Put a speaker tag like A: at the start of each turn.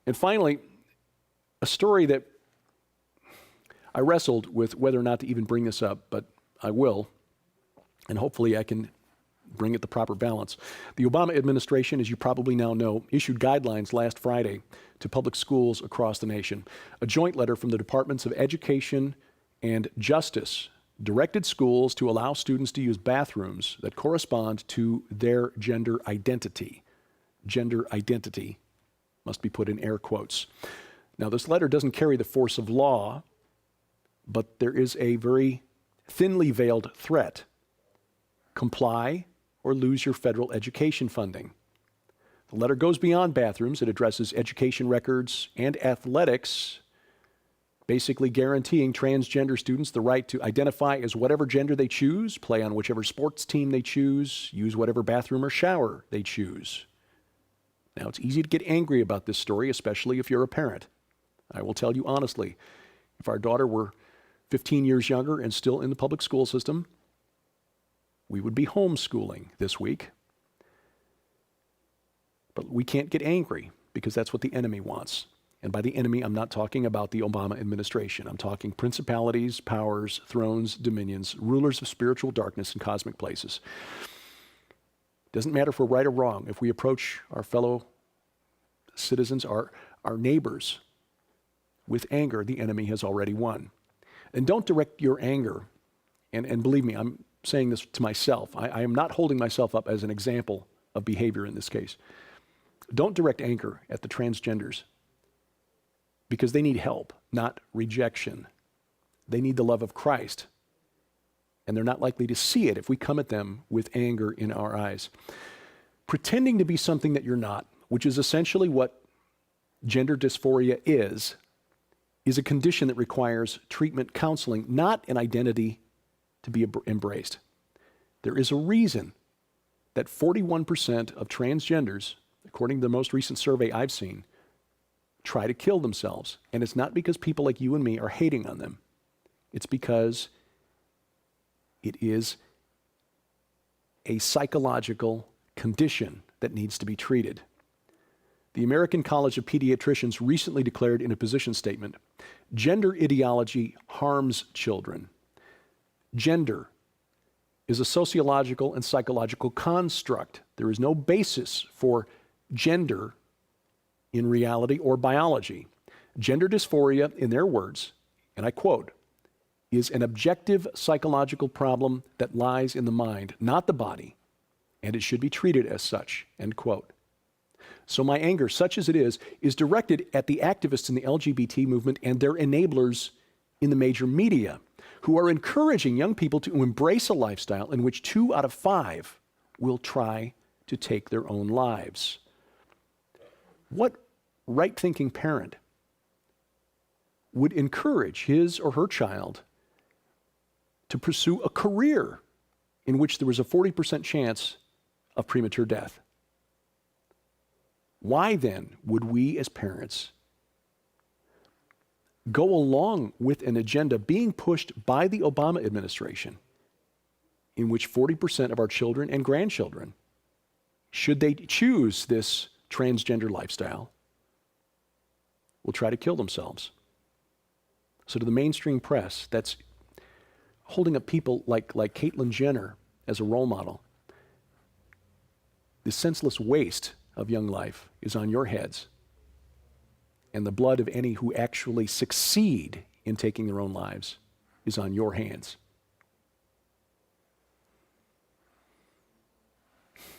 A: And finally, a story that I wrestled with whether or not to even bring this up, but I will, and hopefully I can bring it the proper balance. The Obama administration, as you probably now know, issued guidelines last Friday to public schools across the nation. A joint letter from the Departments of Education and Justice directed schools to allow students to use bathrooms that correspond to their gender identity. Gender identity must be put in air quotes. Now, this letter doesn't carry the force of law, but there is a very thinly veiled threat. Comply or lose your federal education funding. The letter goes beyond bathrooms. It addresses education records and athletics, basically guaranteeing transgender students the right to identify as whatever gender they choose, play on whichever sports team they choose, use whatever bathroom or shower they choose. Now, it's easy to get angry about this story, especially if you're a parent. I will tell you honestly, if our daughter were 15 years younger and still in the public school system, we would be homeschooling this week. But we can't get angry because that's what the enemy wants. And by the enemy, I'm not talking about the Obama administration. I'm talking principalities, powers, thrones, dominions, rulers of spiritual darkness and cosmic places. Doesn't matter if we're right or wrong. If we approach our fellow citizens, our neighbors, with anger, the enemy has already won. And don't direct your anger, and believe me, I'm saying this to myself. I am not holding myself up as an example of behavior in this case. Don't direct anger at the transgenders because they need help, not rejection. They need the love of Christ, and they're not likely to see it if we come at them with anger in our eyes. Pretending to be something that you're not, which is essentially what gender dysphoria is a condition that requires treatment counseling, not an identity to be embraced. There is a reason that 41% of transgenders, according to the most recent survey I've seen, try to kill themselves. And it's not because people like you and me are hating on them. It's because it is a psychological condition that needs to be treated. The American College of Pediatricians recently declared in a position statement, gender ideology harms children. Gender is a sociological and psychological construct. There is no basis for gender in reality or biology. Gender dysphoria, in their words, and I quote, is an objective psychological problem that lies in the mind, not the body, and it should be treated as such, end quote. So my anger, such as it is directed at the activists in the LGBT movement and their enablers in the major media, who are encouraging young people to embrace a lifestyle in which 2 out of 5 will try to take their own lives. What right-thinking parent would encourage his or her child to pursue a career in which there was a 40% chance of premature death? Why then would we as parents go along with an agenda being pushed by the Obama administration in which 40% of our children and grandchildren, should they choose this transgender lifestyle, will try to kill themselves? So to the mainstream press that's holding up people like Caitlyn Jenner as a role model, the senseless waste of young life is on your heads, and the blood of any who actually succeed in taking their own lives is on your hands.